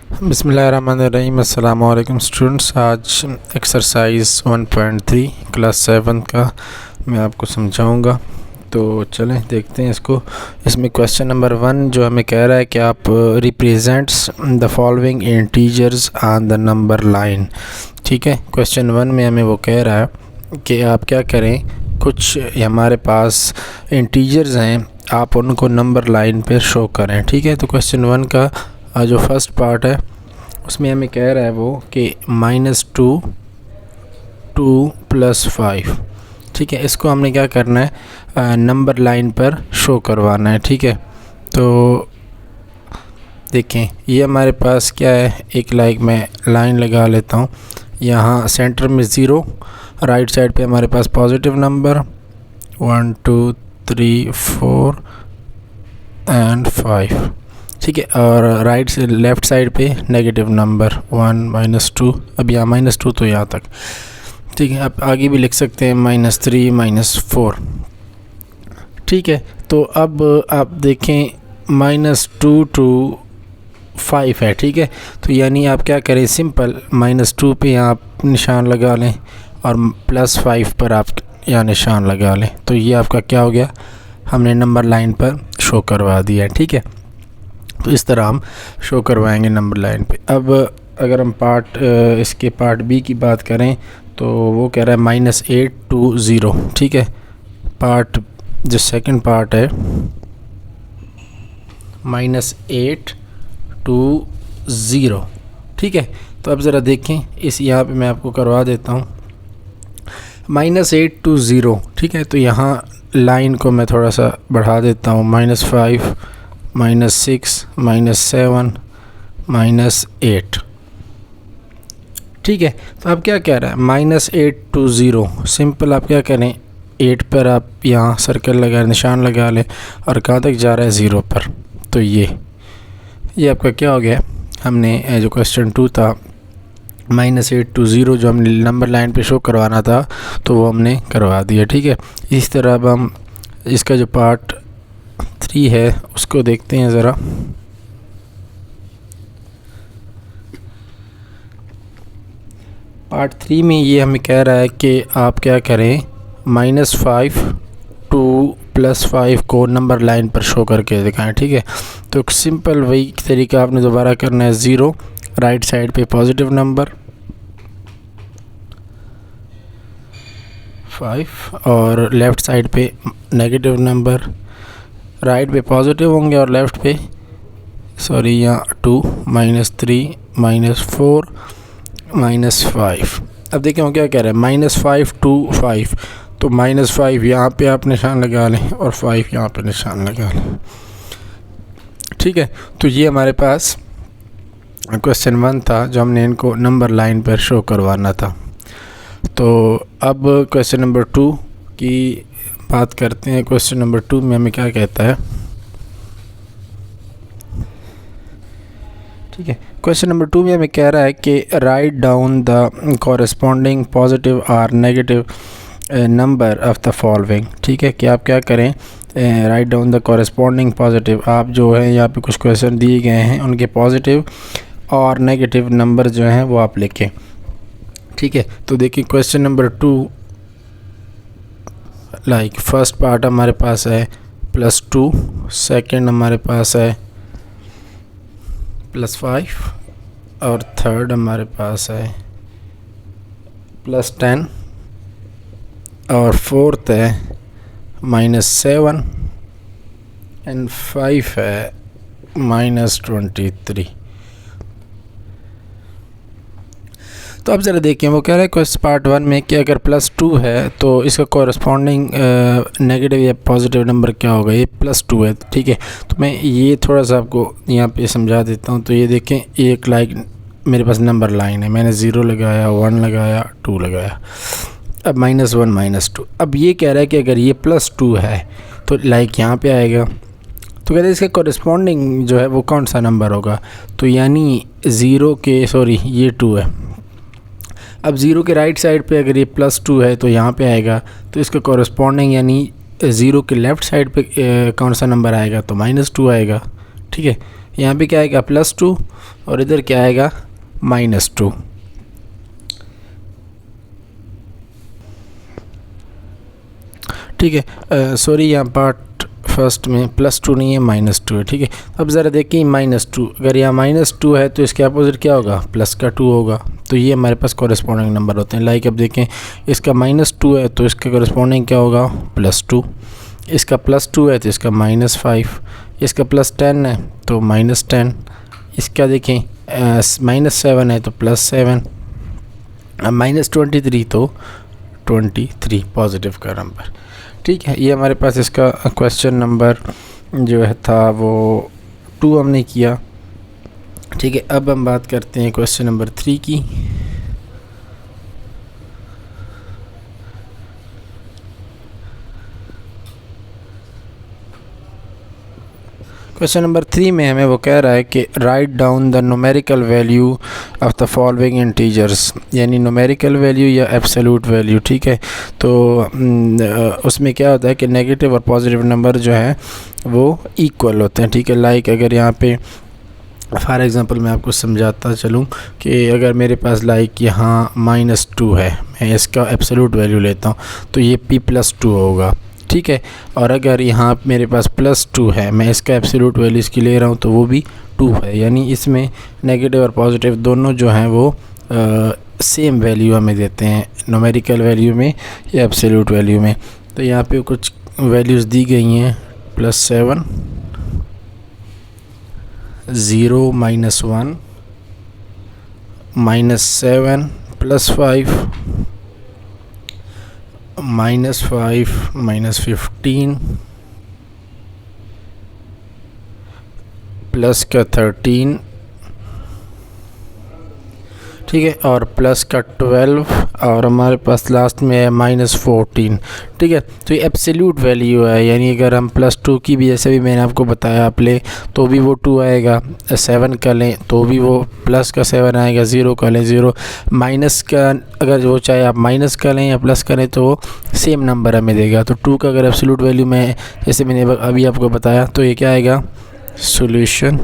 बिस्मिल्लाहिर्रहमानिर्रहीम। अस्सलाम वालेकुम स्टूडेंट्स। आज एक्सरसाइज 1.3 क्लास 7 का मैं आपको समझाऊंगा। तो चलें देखते हैं इसको। इसमें क्वेश्चन नंबर 1 जो हमें कह रहा है कि आप represents the following integers on the number line. ठीक है, क्वेश्चन 1 में हमें वो कह रहा है कि आप क्या करें, कुछ हमारे पास इंटीजर्स हैं, आप उनको नंबर लाइन पर शो करें। ठीक है, तो क्वेश्चन 1 का जो फर्स्ट पार्ट है उसमें हमें कह रहा है वो कि -2 2 + 5। ठीक है, इसको हमने क्या करना है, नंबर लाइन पर शो करवाना है। ठीक है, तो देखें ये हमारे पास क्या है, एक मैं लाइन लगा लेता हूँ। यहाँ सेंटर में 0, राइट साइड पे हमारे पास पॉजिटिव नंबर 1 2 3 4 एंड 5। ठीक है, और राइट से लेफ़्ट साइड पे नेगेटिव नंबर 1 -2। अब यहाँ -2 तो यहाँ तक। ठीक है, आप आगे भी लिख सकते हैं -3 -4। ठीक है, तो अब आप देखें -2 to 5 है। ठीक है, तो यानी आप क्या करें, सिंपल -2 पे यहाँ आप निशान लगा लें और +5 पर आप यहाँ निशान लगा लें। तो ये आपका क्या हो गया, हमने नंबर लाइन पर शो करवा दिया। ठीक है, तो इस तरह हम शो करवाएंगे नंबर लाइन पे। अब अगर हम इसके पार्ट बी की बात करें तो वो कह रहा है -8 to 0। ठीक है, पार्ट जो सेकंड पार्ट है -8 to 0। ठीक है, तो अब ज़रा देखें, इस यहाँ पे मैं आपको करवा देता हूँ -8 to 0। ठीक है, तो यहाँ लाइन को मैं थोड़ा सा बढ़ा देता हूँ, -5 -6 -7 -8। ठीक है, तो आप क्या कह रहा है, -8 to 0। सिंपल आप क्या करें, 8 पर आप यहाँ सर्कल लगा, निशान लगा लें और कहाँ तक जा रहा है, 0 पर। तो ये आपका क्या हो गया, हमने जो क्वेश्चन 2 था -8 to 0 जो हमने नंबर लाइन पे शो करवाना था तो वो हमने करवा दिया। ठीक है, इस तरह अब हम इसका जो पार्ट 3 है उसको देखते हैं ज़रा। पार्ट 3 में ये हमें कह रहा है कि आप क्या करें, -5 to +5 को नंबर लाइन पर शो करके दिखाएं। ठीक है, तो सिंपल वही तरीका आपने दोबारा करना है। 0 राइट साइड पे पॉजिटिव नंबर 5 और लेफ़्ट साइड पे नेगेटिव नंबर। राइट पे पॉजिटिव होंगे और लेफ़्ट पे यहाँ 2 -3 -4 -5। अब देखें वो क्या कह रहा है, -5 to 5। तो -5 यहाँ पे आप निशान लगा लें और 5 यहाँ पे निशान लगा लें। ठीक है, तो ये हमारे पास क्वेश्चन 1 था जो हमने इनको नंबर लाइन पर शो करवाना था। तो अब क्वेश्चन नंबर 2 की बात करते हैं। क्वेश्चन नंबर 2 में हमें क्या कहता है। ठीक है, क्वेश्चन नंबर 2 में हमें कह रहा है कि write down the corresponding positive और negative number of the following. ठीक है, कि आप क्या करें, write down the corresponding positive. आप जो है यहाँ पे कुछ क्वेश्चन दिए गए हैं, उनके पॉजिटिव और नेगेटिव नंबर जो हैं वो आप लिखें। ठीक है, तो देखिए क्वेश्चन नंबर 2 फर्स्ट पार्ट हमारे पास है +2, सेकंड हमारे पास है +5 और थर्ड हमारे पास है +10 और फोर्थ है -7 एंड 5 है -23। तो अब ज़रा देखें वो कह रहा है क्वेश्चन पार्ट 1 में कि अगर +2 है तो इसका कॉरस्पॉन्डिंग नेगेटिव या पॉजिटिव नंबर क्या होगा, ये +2 है। ठीक है, तो मैं ये थोड़ा सा आपको यहाँ पे समझा देता हूँ। तो ये देखें, एक मेरे पास नंबर लाइन है, मैंने 0 लगाया, 1 लगाया, 2 लगाया, अब -1 -2। अब ये कह रहा है कि अगर ये +2 है तो यहाँ पे आएगा। तो कहते हैं इसका कॉरस्पॉन्डिंग जो है वो कौन सा नंबर होगा। तो यानी 0 के ये 2 है। अब 0 के राइट साइड पे अगर ये +2 है तो यहाँ पे आएगा। तो इसका कॉरस्पॉन्डिंग यानी 0 के लेफ़्ट साइड पे कौन सा नंबर आएगा, तो -2 आएगा। ठीक है, यहाँ पे क्या आएगा +2 और इधर क्या आएगा -2। ठीक है, सॉरी यहाँ पार्ट फर्स्ट में +2 नहीं है -2 है। ठीक है, अब ज़रा देखिए -2, अगर यहाँ -2 है तो इसके अपोजिट क्या होगा प्लस का 2 होगा, तो ये हमारे पास कॉरेस्पॉन्डिंग नंबर होते हैं। लाइक अब देखें इसका -2 है तो इसका कॉरेस्पॉन्डिंग क्या होगा +2, इसका +2 है तो इसका -5, इसका +10 है तो -10, इसका देखें -7 है तो +7, -23 तो 23 पॉजिटिव का नंबर। ठीक है, ये हमारे पास इसका क्वेश्चन नंबर जो है था वो 2 हमने किया। ठीक है, अब हम बात करते हैं क्वेश्चन नंबर 3 की। क्वेश्चन नंबर 3 में हमें वो कह रहा है कि write down the numerical value of the following integers, यानी न्यूमेरिकल वैल्यू या एब्सोल्यूट वैल्यू। ठीक है, तो उसमें क्या होता है कि नेगेटिव और पॉजिटिव नंबर जो है वो इक्वल होते हैं। ठीक है, लाइक अगर यहाँ पे फॉर एग्ज़ाम्पल मैं आपको समझाता चलूँ कि अगर मेरे पास लाइक यहाँ -2 है, मैं इसका एब्सोल्यूट वैल्यू लेता हूँ तो ये p+2 होगा। ठीक है, और अगर यहाँ मेरे पास +2 है, मैं इसका एब्सोल्यूट वैल्यू इसकी ले रहा हूँ तो वो भी 2 है, यानी इसमें नेगेटिव और पॉजिटिव दोनों जो हैं वो सेम वैल्यू हमें देते हैं, न्यूमेरिकल वैल्यू में या एब्सोल्यूट वैल्यू में। तो यहाँ पे कुछ वैल्यूज़ दी गई हैं +7, 0, -1, -7, +5, -5, -15, प्लस का 13, ठीक है, और प्लस का 12, और हमारे पास लास्ट में है -14। ठीक है, तो ये एब्सोल्यूट वैल्यू है, यानी अगर हम +2 की भी जैसे भी मैंने आपको बताया आप ले तो भी वो 2 आएगा, 7 का लें तो भी वो प्लस का 7 आएगा, 0 का लें 0, माइनस का अगर वो चाहे आप माइनस का लें या प्लस का लें तो वो सेम नंबर हमें देगा। तो 2 का अगर एब्सोल्यूट वैल्यू में जैसे मैंने अभी आपको बताया तो ये क्या आएगा सॉल्यूशन,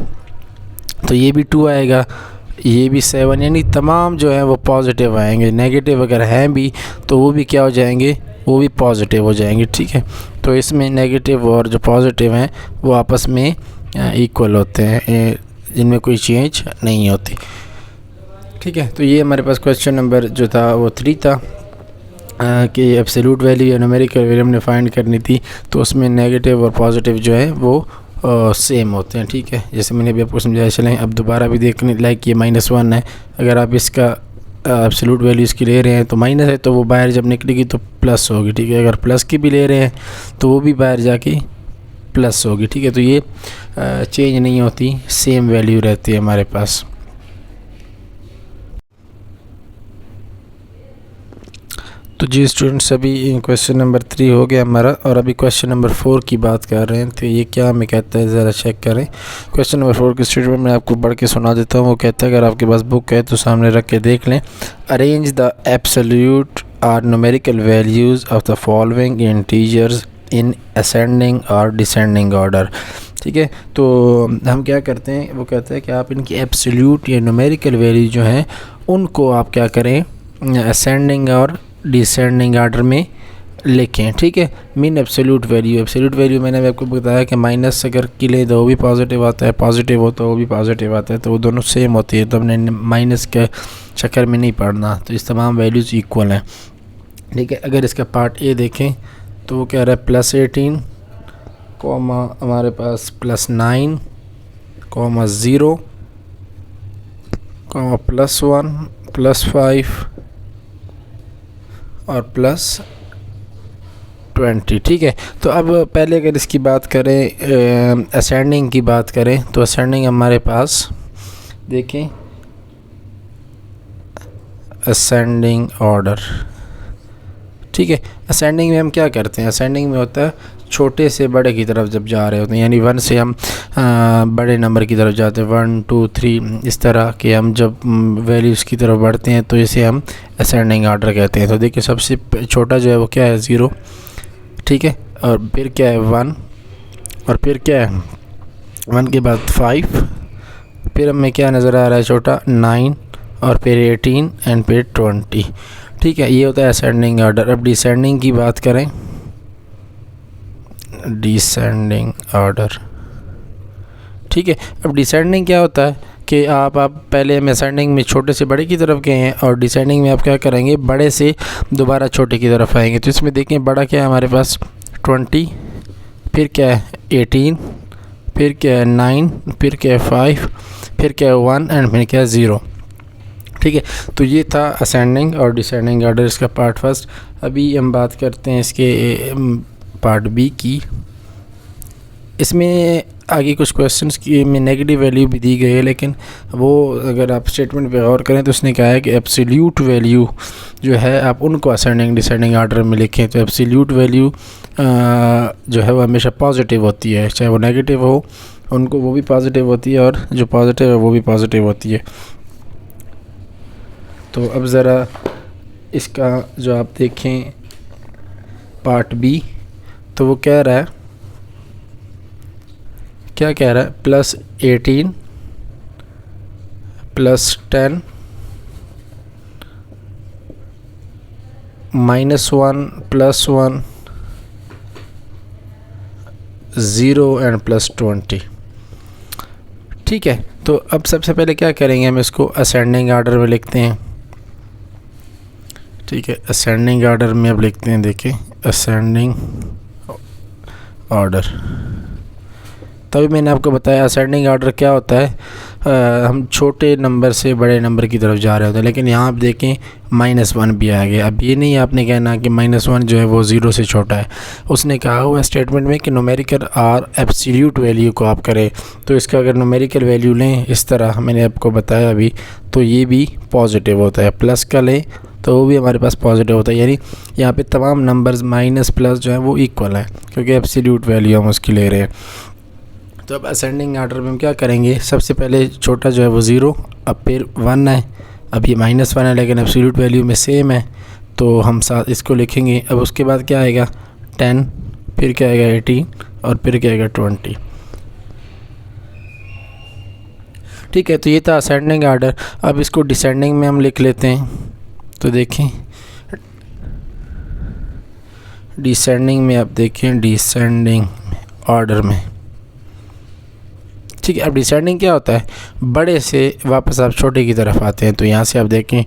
तो ये भी 2 आएगा, ये भी 7, यानी तमाम जो है वो पॉजिटिव आएंगे। नेगेटिव अगर हैं भी तो वो भी क्या हो जाएंगे, वो भी पॉजिटिव हो जाएंगे। ठीक है, तो इसमें नेगेटिव और जो पॉजिटिव हैं वो आपस में इक्वल होते हैं, जिनमें कोई चेंज नहीं होती। ठीक है, तो ये हमारे पास क्वेश्चन नंबर जो था वो 3 था कि एब्सोल्यूट वैल्यू या न्यूमेरिकल वैल्यू हमने फाइंड करनी थी, तो उसमें नेगेटिव और पॉजिटिव जो है वो सेम होते हैं। ठीक है, जैसे मैंने अभी आपको समझाया। चलें अब दोबारा भी देखने, लाइक ये -1 है, अगर आप इसका एब्सोल्यूट वैल्यू इसकी ले रहे हैं तो माइनस है तो वो बाहर जब निकलेगी तो प्लस होगी। ठीक है, अगर प्लस की भी ले रहे हैं तो वो भी बाहर जाके प्लस होगी। ठीक है, तो ये चेंज नहीं होती, सेम वैल्यू रहती है हमारे पास। तो जी स्टूडेंट्स, अभी क्वेश्चन नंबर 3 हो गया हमारा, और अभी क्वेश्चन नंबर 4 की बात कर रहे हैं। तो ये क्या हमें कहता है, ज़रा चेक करें। क्वेश्चन नंबर 4 की स्टेटमेंट मैं आपको पढ़ के सुना देता हूँ। वो कहता है अगर आपके पास बुक है तो सामने रख के देख लें। अरेंज द एब्सोल्यूट और numerical values of the following integers in ascending और डिसेंडिंग ऑर्डर। ठीक है, तो हम क्या करते हैं, वो कहता है कि आप इनकी एब्सोल्यूट या न्यूमेरिकल वैल्यू जो हैं उनको आप क्या करें, असेंडिंग और डिसेंडिंग ऑर्डर में लिखें। ठीक है, मीन एब्सोल्यूट वैल्यू मैंने आपको बताया कि माइनस अगर की ले तो वो भी पॉजिटिव आता है, पॉजिटिव हो तो वो भी पॉजिटिव आता है, तो वो दोनों सेम होती है, तो हमने माइनस के चक्कर में नहीं पढ़ना, तो इस तमाम वैल्यूज़ इक्वल हैं। ठीक है, अगर इसका पार्ट ए देखें तो वो कह रहा है +18, कॉमा हमारे पास +9, कॉमा 0, कॉमा +1, +5 और +20। ठीक है, तो अब पहले अगर इसकी बात करें, असेंडिंग की बात करें, तो असेंडिंग हमारे पास देखें असेंडिंग ऑर्डर। ठीक है, असेंडिंग में हम क्या करते हैं, असेंडिंग में होता है छोटे से बड़े की तरफ जब जा रहे होते हैं, यानी 1 से हम बड़े नंबर की तरफ जाते हैं, 1 2 3 इस तरह के हम जब वैल्यूज़ की तरफ बढ़ते हैं तो इसे हम असेंडिंग ऑर्डर कहते हैं। तो देखिए सबसे छोटा जो है वो क्या है 0, ठीक है, और फिर क्या है 1, और फिर क्या है 1 के बाद 5, फिर हमें क्या नज़र आ रहा है छोटा 9 और फिर 18 एंड फिर 20। ठीक है, ये होता है असेंडिंग ऑर्डर। अब डिसेंडिंग की बात करें, डिसेंडिंग ऑर्डर। ठीक है, अब डिसेंडिंग क्या होता है कि आप पहले हम असेंडिंग में छोटे से बड़े की तरफ गए हैं और डिसेंडिंग में आप क्या करेंगे, बड़े से दोबारा छोटे की तरफ आएंगे। तो इसमें देखें बड़ा क्या है हमारे पास 20, फिर क्या है 18, फिर क्या है 9, फिर क्या है 5, फिर क्या है 1 एंड फिर क्या है 0। ठीक है, तो ये था असेंडिंग और डिसेंडिंग ऑर्डर इसका पार्ट फर्स्ट। अभी हम बात करते हैं इसके पार्ट बी की। इसमें आगे कुछ क्वेश्चंस की में नेगेटिव वैल्यू भी दी गई है, लेकिन वो अगर आप स्टेटमेंट पे गौर करें तो उसने कहा है कि एब्सोल्यूट वैल्यू जो है आप उनको असेंडिंग डिसेंडिंग ऑर्डर में लिखें। तो एब्सोल्यूट वैल्यू जो है वो हमेशा पॉजिटिव होती है, चाहे वो नेगेटिव हो उनको वो भी पॉजिटिव होती है, और जो पॉजिटिव है वो भी पॉजिटिव होती है। तो अब ज़रा इसका जो आप देखें पार्ट बी, तो वो कह रहा है, क्या कह रहा है, +18 +10 -1 +1 0 एंड +20। ठीक है, तो अब सबसे पहले क्या करेंगे, हम इसको असेंडिंग ऑर्डर में लिखते हैं। ठीक है, असेंडिंग ऑर्डर में अब लिखते हैं, देखें असेंडिंग ऑर्डर। तभी मैंने आपको बताया असेंडिंग ऑर्डर क्या होता है, हम छोटे नंबर से बड़े नंबर की तरफ जा रहे होते हैं। लेकिन यहाँ आप देखें -1 भी आ गया। अब ये नहीं आपने कहना कि -1 जो है वो 0 से छोटा है। उसने कहा हुआ स्टेटमेंट में कि न्यूमेरिकल और एब्सोल्यूट वैल्यू को आप करें, तो इसका अगर न्यूमेरिकल वैल्यू लें इस तरह मैंने आपको बताया अभी, तो ये भी पॉजिटिव होता है। प्लस का लें तो वो भी हमारे पास पॉजिटिव होता है, यानी यहाँ पे तमाम नंबर्स माइनस प्लस जो है वो इक्वल है, क्योंकि एब्सोल्यूट वैल्यू हम उसकी ले रहे हैं। तो अब असेंडिंग ऑर्डर में हम क्या करेंगे, सबसे पहले छोटा जो है वो 0, अब फिर 1 है, अब ये -1 है लेकिन एब्सोल्यूट वैल्यू में सेम है, तो हम साथ इसको लिखेंगे। अब उसके बाद क्या आएगा 10, फिर क्या आएगा 18 और फिर क्या आएगा 20। ठीक है, तो ये था असेंडिंग ऑर्डर। अब इसको डिसेंडिंग में हम लिख लेते हैं। तो देखें डिसेंडिंग में, आप देखें डिसेंडिंग ऑर्डर में। ठीक है, अब डिसेंडिंग क्या होता है, बड़े से वापस आप छोटे की तरफ आते हैं। तो यहाँ से आप देखें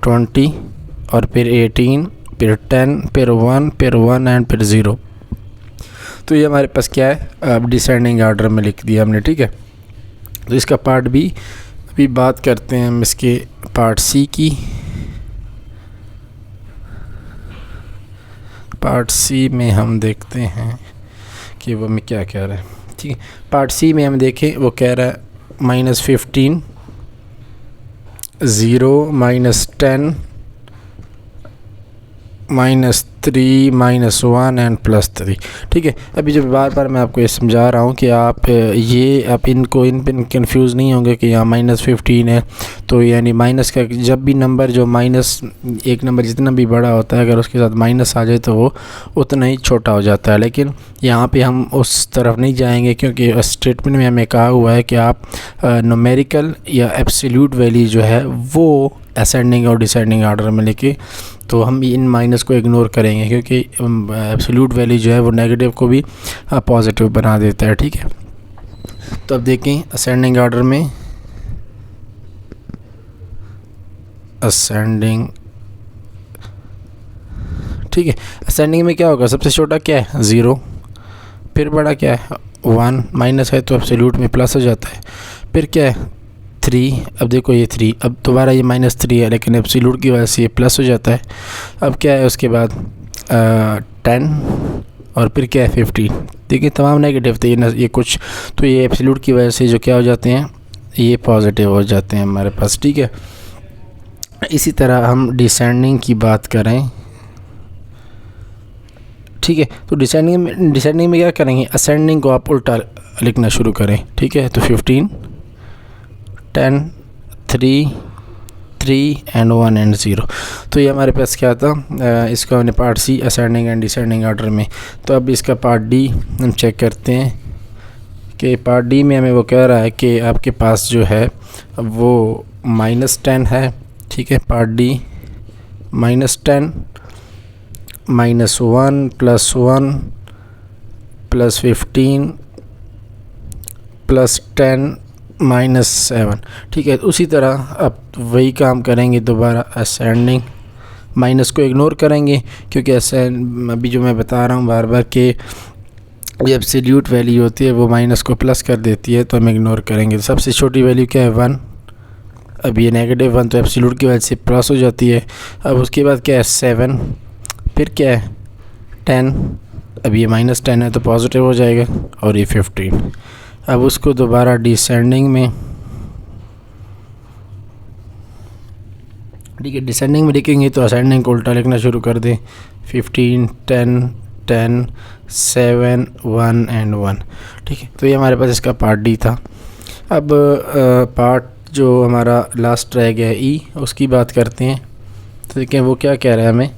20 और फिर 18 फिर 10 फिर 1 फिर 1 एंड फिर 0। तो ये हमारे पास क्या है, अब डिसेंडिंग ऑर्डर में लिख दिया हमने। ठीक है, तो इसका पार्ट बी अभी बात करते हैं हम इसके पार्ट सी की। पार्ट सी में हम देखते हैं कि वो हमें क्या कह रहा है। ठीक है, पार्ट सी में हम देखें वो कह रहा है -15 0 -10 -3 -1 एंड +3। ठीक है, अभी जो बार बार मैं आपको ये समझा रहा हूँ कि आप इन पर कंफ्यूज नहीं होंगे कि यहाँ -15 है, तो यानी माइनस का जब भी नंबर जो एक नंबर जितना भी बड़ा होता है, अगर उसके साथ माइनस आ जाए तो वो उतना ही छोटा हो जाता है। लेकिन यहाँ पे हम उस तरफ नहीं जाएंगे, क्योंकि स्टेटमेंट में हमें कहा हुआ है कि आप न्यूमेरिकल या एब्सोल्यूट वैल्यू जो है वो असेंडिंग और डिसेंडिंग ऑर्डर में लेके, तो हम इन माइनस को इग्नोर करेंगे, क्योंकि एब्सोल्यूट वैल्यू जो है वो नेगेटिव को भी पॉजिटिव बना देता है। ठीक है, तो अब देखें असेंडिंग ऑर्डर में, असेंडिंग। ठीक है, असेंडिंग में क्या होगा, सबसे छोटा क्या है 0, फिर बड़ा क्या है 1, माइनस है तो एब्सोल्यूट में प्लस हो जाता है, फिर क्या है 3। अब देखो ये 3, अब दोबारा ये -3 है लेकिन एब्सोल्यूट की वजह से ये प्लस हो जाता है। अब क्या है उसके बाद 10 और फिर क्या है 15। देखिए तमाम नेगेटिव थे ये कुछ, तो ये एब्सोल्यूट की वजह से जो क्या हो जाते हैं, ये पॉजिटिव हो जाते हैं हमारे पास। ठीक है, इसी तरह हम डिसेंडिंग की बात करें। ठीक है, तो डिसेंडिंग में क्या करेंगे, असेंडिंग को आप उल्टा लिखना शुरू करें। ठीक है, तो 15 10 3 3 एंड 1 एंड 0। तो ये हमारे पास क्या था, इसका हमने part c ascending and descending order में। तो अब इसका पार्ट डी हम चेक करते हैं कि पार्ट डी में हमें वो कह रहा है कि आपके पास जो है वो -10 है, ठीक है। पार्ट डी -10 -1 +1 +15 +10 -7, ठीक है। उसी तरह अब वही काम करेंगे दोबारा, असेंडिंग, माइनस को इग्नोर करेंगे क्योंकि अभी जो मैं बता रहा हूँ बार बार कि ये एब्सोल्यूट वैल्यू होती है वो माइनस को प्लस कर देती है, तो हम इग्नोर करेंगे। तो सबसे छोटी वैल्यू क्या है 1, अब ये -1 तो एब्सोल्यूट की वजह से प्लस हो जाती है। अब उसके बाद क्या है 7, फिर क्या है 10, अब ये -10 है तो पॉजिटिव हो जाएगा, और ये 15। अब उसको दोबारा डिसेंडिंग में, ठीक है, डिसेंडिंग में लिखेंगे तो असेंडिंग को उल्टा लिखना शुरू कर दें, 15 10 10 7 1 एंड 1, ठीक है। तो ये हमारे पास इसका पार्ट डी था। अब पार्ट जो हमारा लास्ट रह गया है ई, उसकी बात करते हैं। तो देखें वो क्या कह रहा है हमें,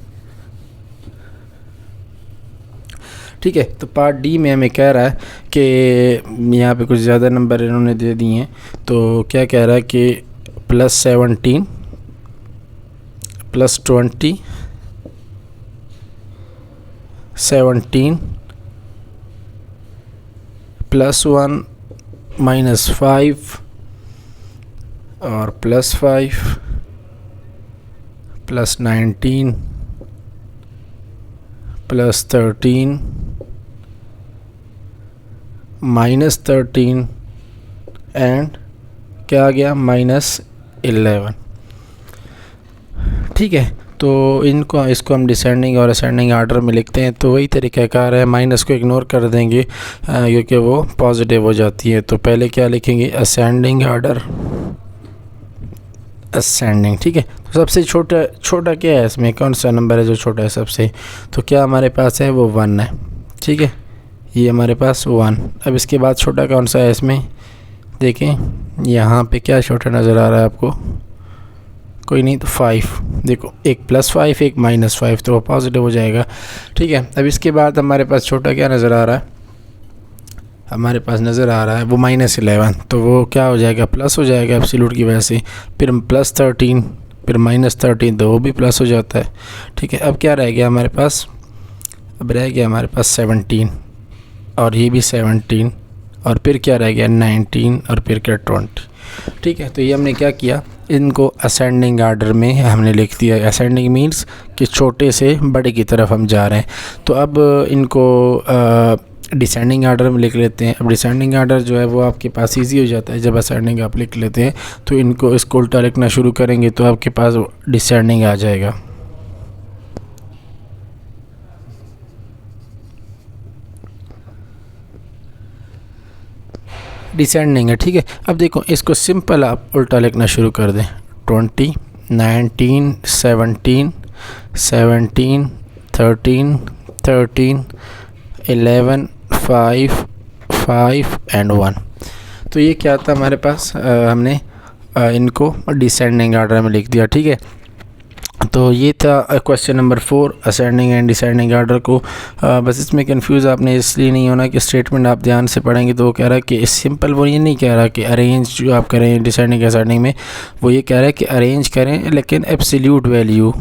ठीक है। तो पार्ट डी में हमें कह रहा है कि यहाँ पे कुछ ज़्यादा नंबर इन्होंने दे दिए हैं, तो क्या कह रहा है कि +17 +20 17 +1 -5 और +5 +19 +13 -13 एंड क्या आ गया -11, ठीक है। तो इसको हम डिसेंडिंग और असेंडिंग आर्डर में लिखते हैं, तो वही तरीक़ाकार है, माइनस को इग्नोर कर देंगे क्योंकि वो पॉजिटिव हो जाती है। तो पहले क्या लिखेंगे, असेंडिंग आर्डर, असेंडिंग, ठीक है। तो सबसे छोटा क्या है इसमें, कौन सा नंबर है जो छोटा है सबसे, तो क्या हमारे पास है वो 1 है, ठीक है। ये हमारे पास 1। अब इसके बाद छोटा कौन सा है इसमें, देखें यहाँ पे क्या छोटा नज़र आ रहा है आपको, कोई नहीं, तो 5, देखो एक +5 एक -5, तो वो पॉजिटिव हो जाएगा, ठीक है। अब इसके बाद हमारे पास छोटा क्या नज़र आ रहा है, हमारे पास नज़र आ रहा है वो -11, तो वो क्या हो जाएगा, प्लस हो जाएगा एब्सोल्यूट की वजह से। फिर +13, फिर -13, तो वो भी प्लस हो जाता है, ठीक है। अब क्या रह गया हमारे पास, अब रह गया हमारे पास 17, और ये भी 17, और फिर क्या रह गया 19, और फिर क्या 20, ठीक है। तो ये हमने क्या किया, इनको असेंडिंग आर्डर में हमने लिख दिया। असेंडिंग मीन्स कि छोटे से बड़े की तरफ हम जा रहे हैं। तो अब इनको डिसेंडिंग आर्डर में लिख लेते हैं। अब डिसेंडिंग आर्डर जो है वो आपके पास इजी हो जाता है जब असेंडिंग आप लिख लेते हैं। तो इसको उल्टा लिखना शुरू करेंगे तो आपके पास डिसेंडिंग आ जाएगा। डिसेंडिंग है, ठीक है। अब देखो इसको सिंपल आप उल्टा लिखना शुरू कर दें, 20 19 17 17 13 13 11 5 5 एंड 1। तो ये क्या था हमारे पास, हमने इनको डिसेंडिंग आर्डर में लिख दिया, ठीक है। तो ये था question number 4, ascending and descending order को। बस इसमें कंफ्यूज आपने इसलिए नहीं होना कि स्टेटमेंट आप ध्यान से पढ़ेंगे तो वो कह रहा है कि सिंपल, वो ये नहीं कह रहा कि अरेंज जो आप करें डिसेंडिंग असेंडिंग में, वो ये कह रहा है कि अरेंज करें लेकिन एब्सोल्यूट वैल्यू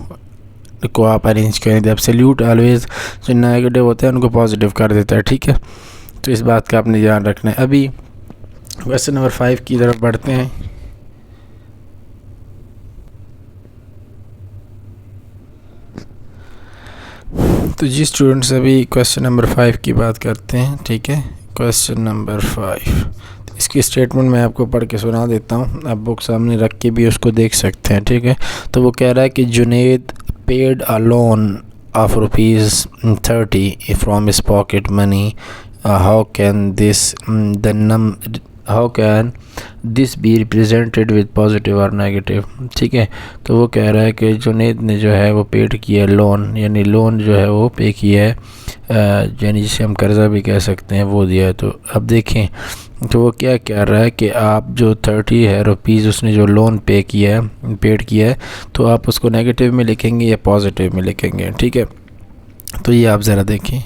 को आप अरेंज करें। तो एब्सोल्यूट ऑलवेज जो नेगेटिव होते हैं उनको पॉजिटिव कर देता है, ठीक है। तो इस बात का आपने ध्यान रखना है। अभी क्वेश्चन नंबर 5 की तरफ बढ़ते हैं। तो जी स्टूडेंट्स, अभी क्वेश्चन नंबर 5 की बात करते हैं, ठीक है। क्वेश्चन नंबर 5, इसकी स्टेटमेंट मैं आपको पढ़ के सुना देता हूँ, आप बुक सामने रख के भी उसको देख सकते हैं, ठीक है। तो वो कह रहा है कि Junaid paid a loan of ₹30 from his pocket money, how can this be represented with positive और नेगेटिव, ठीक है। तो वो कह रहा है कि जुनेद ने जो है वो पेड किया लोन, यानी लोन जो है वो पे किया है, यानी जिसे हम कर्ज़ा भी कह सकते हैं, वो दिया है। तो अब देखें तो वो क्या कह रहा है कि आप जो 30 है रुपीज़ उसने जो लोन पेड किया है, तो आप उसको नेगेटिव में लिखेंगे या पॉजिटिव में लिखेंगे, ठीक है। तो ये आप ज़रा देखें,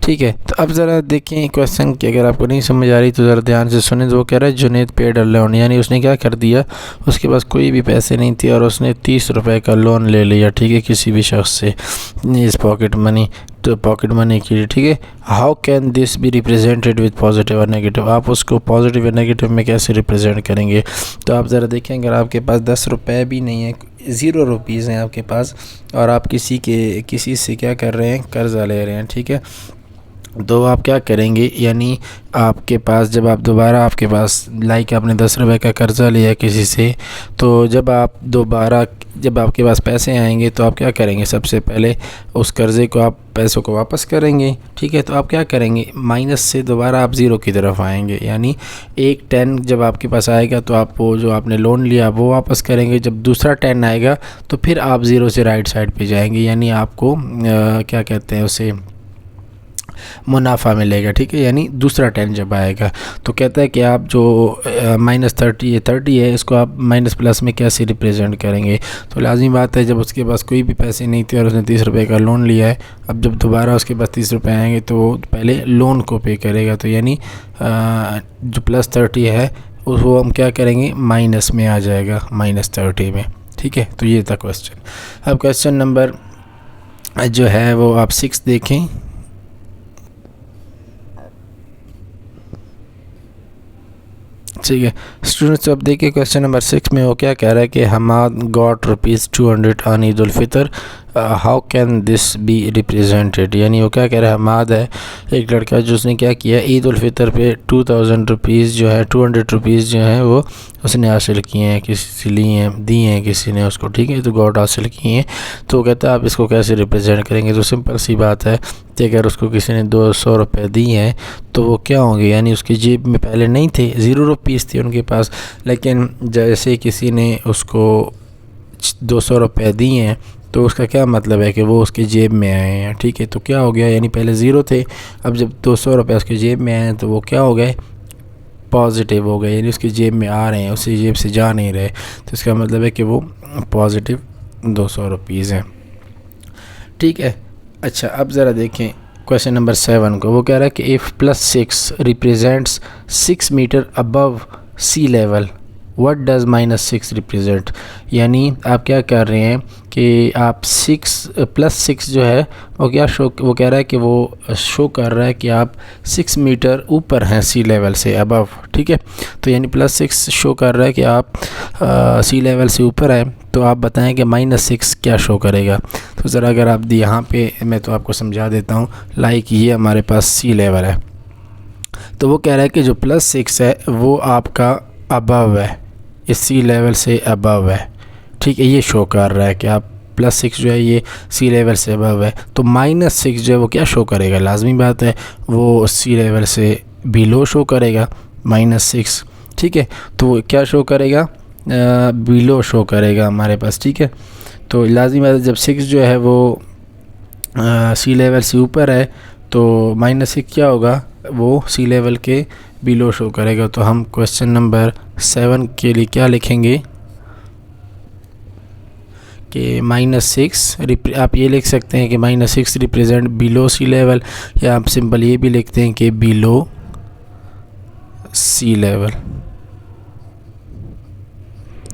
ठीक है। तो अब ज़रा देखें क्वेश्चन कि अगर आपको नहीं समझ आ रही तो ज़रा ध्यान से सुने। तो वो कह रहा है जुनेद पेड अ लोन, यानी उसने क्या कर दिया, उसके पास कोई भी पैसे नहीं थे और उसने 30 रुपये का लोन ले लिया, ठीक है, किसी भी शख्स से इस पॉकेट मनी के लिए, ठीक है। How can this be represented with positive और नेगेटिव, आप उसको पॉजिटिव और नेगेटिव में कैसे रिप्रेजेंट करेंगे। तो आप ज़रा देखें, अगर आपके पास 10 रुपये भी नहीं है, 0 रुपीज़ हैं आपके पास, और आप किसी से क्या कर रहे हैं, कर्ज़ा ले रहे हैं, ठीक है, तो आप क्या करेंगे, यानी आपके पास जब आप दोबारा आपके पास लाइक आपने 10 रुपये का कर्ज़ा लिया किसी से, तो जब आपके पास पैसे आएंगे तो आप क्या करेंगे, सबसे पहले उस कर्ज़े को आप पैसों को वापस करेंगे, ठीक है। तो आप क्या करेंगे, माइनस से दोबारा आप ज़ीरो की तरफ आएंगे, यानी 10 जब आपके पास आएगा तो आप वो जो आपने लोन लिया वो वापस करेंगे। जब दूसरा 10 आएगा तो फिर आप ज़ीरो से राइट साइड पे जाएंगे, यानी आपको क्या कहते हैं उसे, मुनाफा मिलेगा, ठीक है, यानी दूसरा 10 जब आएगा। तो कहता है कि आप जो -30 है इसको आप माइनस प्लस में कैसे रिप्रेजेंट करेंगे। तो लाजमी बात है, जब उसके पास कोई भी पैसे नहीं थे और उसने 30 रुपये का लोन लिया है, अब जब दोबारा उसके पास 30 रुपये आएंगे तो वो पहले लोन को पे करेगा, तो यानी जो +30 है वो हम क्या करेंगे, माइनस में आ जाएगा, -30 में, ठीक है। तो ये था क्वेश्चन। अब क्वेश्चन नंबर जो है वो आप 6 देखें। ठीक है स्टूडेंट्स, अब देखिए क्वेश्चन नंबर 6 में वो क्या कह रहा है कि Hamad got ₹200 on Eid ul Fitr, how can this be represented, यानी वो क्या कह रहा है, हमाद है एक लड़का जो उसने क्या किया, ईद उल फितर पे 2000 रुपीज़ जो है 200 रुपीज़ जो है वो उसने हासिल किए हैं, किसी से लिए हैं, दी हैं किसी ने उसको, ठीक है, तो गॉड हासिल किए हैं। तो कहता है आप इसको कैसे रिप्रेजेंट करेंगे। तो सिंपल सी बात है कि अगर उसको किसी ने 200 रुपये दिए हैं तो वो क्या होंगे, यानी उसकी जेब में पहले नहीं थे, 0 रुपीज़ थे उनके पास, लेकिन जैसे किसी ने उसको 200 रुपये दिए हैं तो उसका क्या मतलब है कि वो उसके जेब में आए हैं, ठीक है। तो क्या हो गया, यानी पहले 0 थे, अब जब 200 रुपये उसके जेब में आए हैं तो वो क्या हो गए, पॉजिटिव हो गए, यानी उसकी जेब में आ रहे हैं, उसकी जेब से जा नहीं रहे, तो इसका मतलब है कि वो पॉजिटिव 200 रुपीज़ हैं, ठीक है। अच्छा, अब ज़रा देखें क्वेश्चन नंबर 7 को। वो कह रहा है कि if +6 represents 6 metre above sea level, what does -6 represent, यानी आप क्या कर रहे हैं कि आप +6 जो है वो क्या वो कह रहा है कि वो शो कर रहा है कि आप 6 मीटर ऊपर हैं सी लेवल से, अबव, ठीक है। तो यानी +6 शो कर रहा है कि आप सी लेवल से ऊपर हैं, तो आप बताएं कि -6 क्या शो करेगा। तो ज़रा अगर आप यहाँ पे मैं तो आपको समझा देता हूँ, लाइक ये हमारे पास सी लेवल है, तो वो कह रहा है कि जो +6 है वो आपका अबव है, इस सी लेवल से अबव है, ठीक है, ये शो कर रहा है कि आप +6 जो है ये सी लेवल से अबव है। तो -6 जो है वो क्या शो करेगा, लाजमी बात है वो सी लेवल से बिलो शो करेगा, -6, ठीक है। तो क्या शो करेगा, बिलो शो करेगा हमारे पास, ठीक है। तो लाजमी बात है जब 6 जो है वो सी लेवल से ऊपर है तो -6 क्या होगा, वो सी लेवल के बिलो शो करेगा। तो हम क्वेश्चन नंबर 7 के लिए क्या लिखेंगे कि -6 आप ये लिख सकते हैं कि -6 रिप्रेजेंट बिलो सी लेवल, या आप सिंपल ये भी लिखते हैं कि बिलो सी लेवल,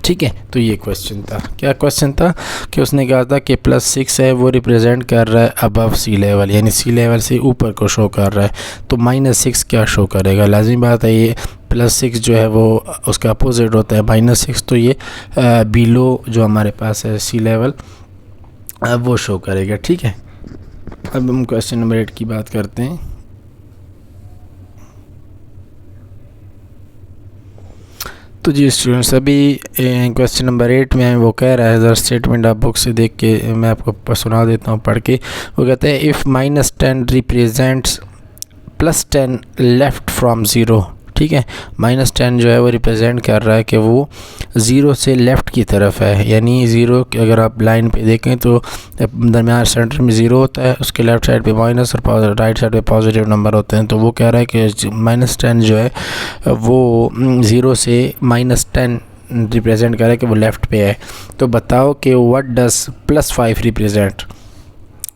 ठीक है। तो ये क्वेश्चन था, क्या क्वेश्चन था कि उसने कहा था कि +6 है वो रिप्रेजेंट कर रहा है अबव सी लेवल, यानी सी लेवल से ऊपर को शो कर रहा है, तो -6 क्या शो करेगा। लाजिम बात है ये +6 जो है वो उसका अपोजिट होता है -6, तो ये बिलो जो हमारे पास है सी लेवल वो शो करेगा, ठीक है। अब हम क्वेश्चन नंबर 8 की बात करते हैं। तो जी स्टूडेंट्स, अभी क्वेश्चन नंबर 8 में वो कह रहा है, ज़रा स्टेटमेंट आप बुक से देख के मैं आपको सुना देता हूँ पढ़ के। वो कहते हैं if -10 represents +10 left from zero, ठीक है, -10 जो है वो रिप्रेजेंट कर रहा है कि वो ज़ीरो से लेफ़्ट की तरफ है, यानी ज़ीरो अगर आप लाइन पे देखें तो दरमियान सेंटर में ज़ीरो होता है, उसके लेफ़्ट साइड पे माइनस और राइट साइड पे पॉजिटिव नंबर होते हैं। तो वो कह रहा है कि -10 जो है वो ज़ीरो से -10 रिप्रेजेंट कर रहा है कि वो लेफ़्ट पे है। तो बताओ कि व्हाट डज़ +5 रिप्रेजेंट।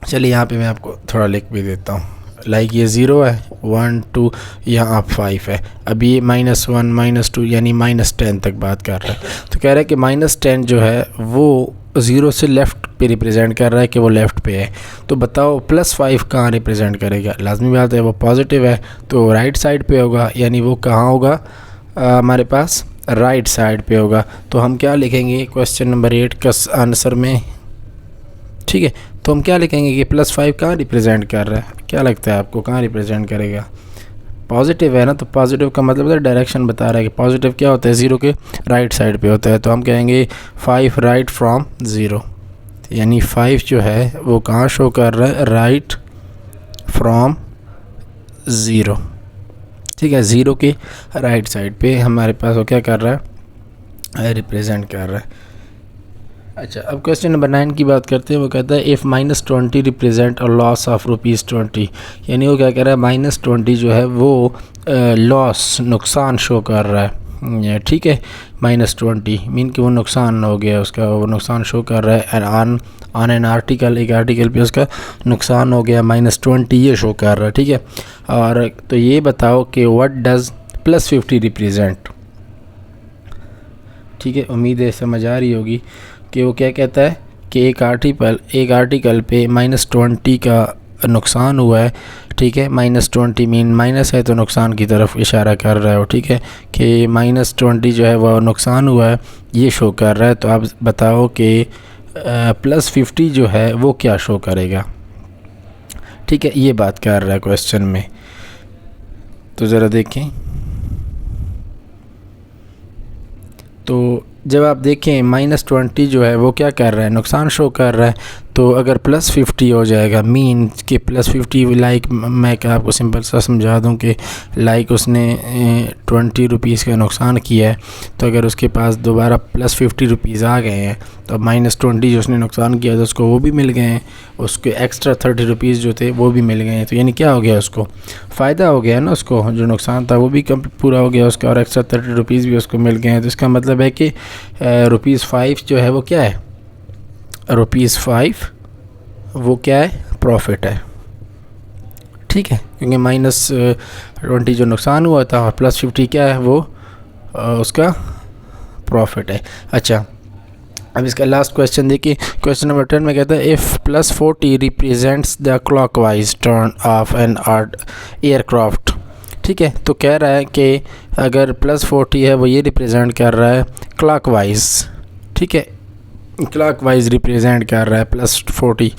चलिए यहाँ पे मैं आपको थोड़ा लिख भी देता हूँ, लाइक ये 0 है, 1 2, यहाँ 5 है। अभी ये -1 -2 यानी -10 तक बात कर रहा है। तो कह रहा है कि -10 जो है वो 0 से लेफ़्ट पे रिप्रेजेंट कर रहा है कि वो लेफ़्ट पे है। तो बताओ +5 कहाँ रिप्रेजेंट करेगा? लाजमी बात है वो पॉजिटिव है तो राइट साइड पे होगा, यानी वो कहाँ होगा हमारे पास राइट साइड पे होगा। तो हम क्या लिखेंगे क्वेश्चन नंबर 8 का आंसर में? ठीक है, तो हम क्या लिखेंगे कि +5 कहाँ रिप्रेजेंट कर रहा है? क्या लगता है आपको कहाँ रिप्रेजेंट करेगा? पॉजिटिव है ना, तो पॉजिटिव का मतलब है डायरेक्शन बता रहा है कि पॉजिटिव क्या होता है 0 के राइट साइड पे होता है। तो हम कहेंगे 5 राइट फ्रॉम 0, यानी 5 जो है वो कहाँ शो कर रहा है? Right from 0। ठीक है, 0 के राइट साइड पे हमारे पास वो क्या कर रहा है? रिप्रेजेंट कर रहा है। अच्छा, अब क्वेश्चन नंबर 9 की बात करते हैं। वो कहता है if -20 represent a loss of ₹20, यानी वो क्या कह रहा है -20 जो है वो लॉस नुकसान शो कर रहा है। ठीक है, -20 मीन कि वो नुकसान हो गया उसका, वो नुकसान शो कर रहा है। ऑन एन आर्टिकल, एक आर्टिकल पे उसका नुकसान हो गया, -20 ये शो कर रहा है। ठीक है, और तो ये बताओ कि व्हाट डज़ +50 रिप्रेजेंट? ठीक है, उम्मीद है समझ आ रही होगी कि वो क्या कहता है कि एक आर्टिकल पे -20 का नुकसान हुआ है। ठीक है, -20 मीन माइनस है तो नुकसान की तरफ इशारा कर रहा है वो। ठीक है, कि -20 जो है वो नुकसान हुआ है ये शो कर रहा है। तो आप बताओ कि +50 जो है वो क्या शो करेगा? ठीक है, ये बात कर रहा है क्वेश्चन में। तो ज़रा देखें, तो जब आप देखें -20 जो है वो क्या कर रहा है? नुकसान शो कर रहा है। तो अगर +50 हो जाएगा मीन कि +50 लाइक मैं क्या आपको सिंपल सा समझा दूं कि लाइक उसने 20 रुपीज़ का नुकसान किया है। तो अगर उसके पास दोबारा +50 रुपीज़ आ गए हैं तो -20 जो उसने नुकसान किया था उसको वो भी मिल गए हैं, उसके एक्स्ट्रा 30 रुपीज़ जो थे वो भी मिल गए हैं। तो यानी क्या हो गया? उसको फ़ायदा हो गया ना, उसको जो नुकसान था वो भी पूरा हो गया उसका, और एक्स्ट्रा 30 रुपीज़ भी उसको मिल गए हैं। तो इसका मतलब है कि ₹5 जो है वो क्या है? ₹5 वो क्या है? प्रॉफिट है। ठीक है, क्योंकि -20 जो नुकसान हुआ था और +50 क्या है? वो उसका प्रॉफिट है। अच्छा, अब इसका लास्ट क्वेश्चन देखिए। क्वेश्चन नंबर 10 में कहता है if +40 represents the clockwise turn off an aircraft. ठीक है, तो कह रहा है कि अगर +40 है वो ये रिप्रेजेंट कर रहा है क्लॉकवाइज। ठीक है, क्लॉकवाइज रिप्रेजेंट कर रहा है +40।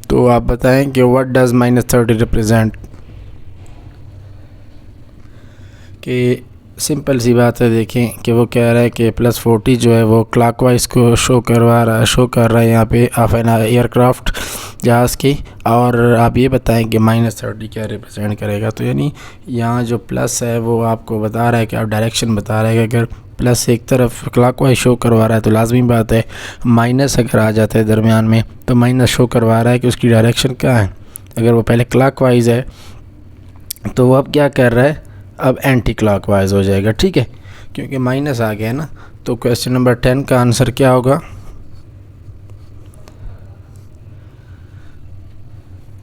तो आप बताएं कि व्हाट डज़ -30 रिप्रेजेंट? कि सिंपल सी बात है, देखें कि वो कह रहा है कि +40 जो है वो क्लॉकवाइज को शो कर रहा है यहाँ पे ऑफ एन एयरक्राफ्ट, जहाज़ की। और आप ये बताएं कि -30 क्या रिप्रेजेंट करेगा? तो यानी यहाँ जो प्लस है वो आपको बता रहा है कि आप डायरेक्शन बता रहे हैं कि अगर प्लस एक तरफ क्लॉकवाइज शो करवा रहा है तो लाजमी बात है माइनस अगर आ जाता है दरमियान में तो माइनस शो करवा रहा है कि उसकी डायरेक्शन क्या है। अगर वो पहले क्लॉकवाइज है तो वो अब क्या कर रहा है? अब एंटी क्लॉकवाइज हो जाएगा। ठीक है, क्योंकि माइनस आ गया ना। तो क्वेश्चन नंबर 10 का आंसर क्या होगा?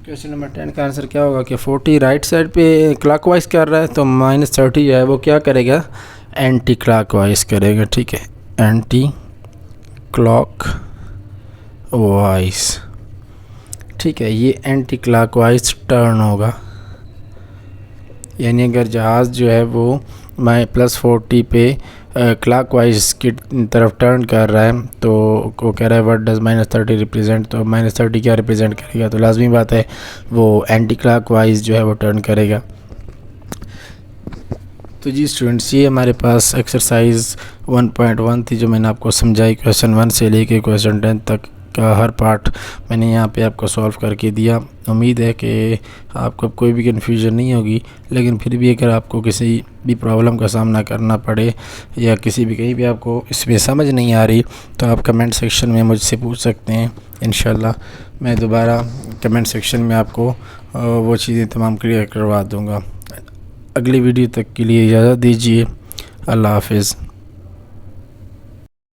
क्वेश्चन नंबर 10 का आंसर क्या होगा कि 40 राइट साइड पे क्लॉकवाइज कर रहा है तो -30 जो है वो क्या करेगा? एंटी क्लॉकवाइज करेगा। ठीक है, एंटी क्लॉकवाइज। ठीक है, ये एंटी क्लॉकवाइज टर्न होगा, यानी अगर जहाज़ जो है वो +40 पे क्लॉकवाइज की तरफ टर्न कर रहा है तो वो कह रहा है व्हाट डज़ -30 रिप्रेजेंट? तो -30 क्या रिप्रेजेंट करेगा? तो लाजमी बात है वो एंटी क्लॉकवाइज जो है वो टर्न करेगा। तो जी स्टूडेंट्स, ये हमारे पास एक्सरसाइज 1.1 थी जो मैंने आपको समझाई। क्वेश्चन 1 से लेके क्वेश्चन 10 तक का हर पार्ट मैंने यहाँ पे आपको सॉल्व करके दिया। उम्मीद है कि आपको कोई भी कन्फ्यूजन नहीं होगी, लेकिन फिर भी अगर आपको किसी भी प्रॉब्लम का सामना करना पड़े या किसी भी कहीं भी आपको इसमें समझ नहीं आ रही तो आप कमेंट सेक्शन में मुझसे पूछ सकते हैं। इंशाल्लाह मैं दोबारा कमेंट सेक्शन में आपको वो चीज़ें तमाम क्लियर करवा दूँगा। अगली वीडियो तक के लिए इजाज़त दीजिए। अल्लाह हाफ़िज़।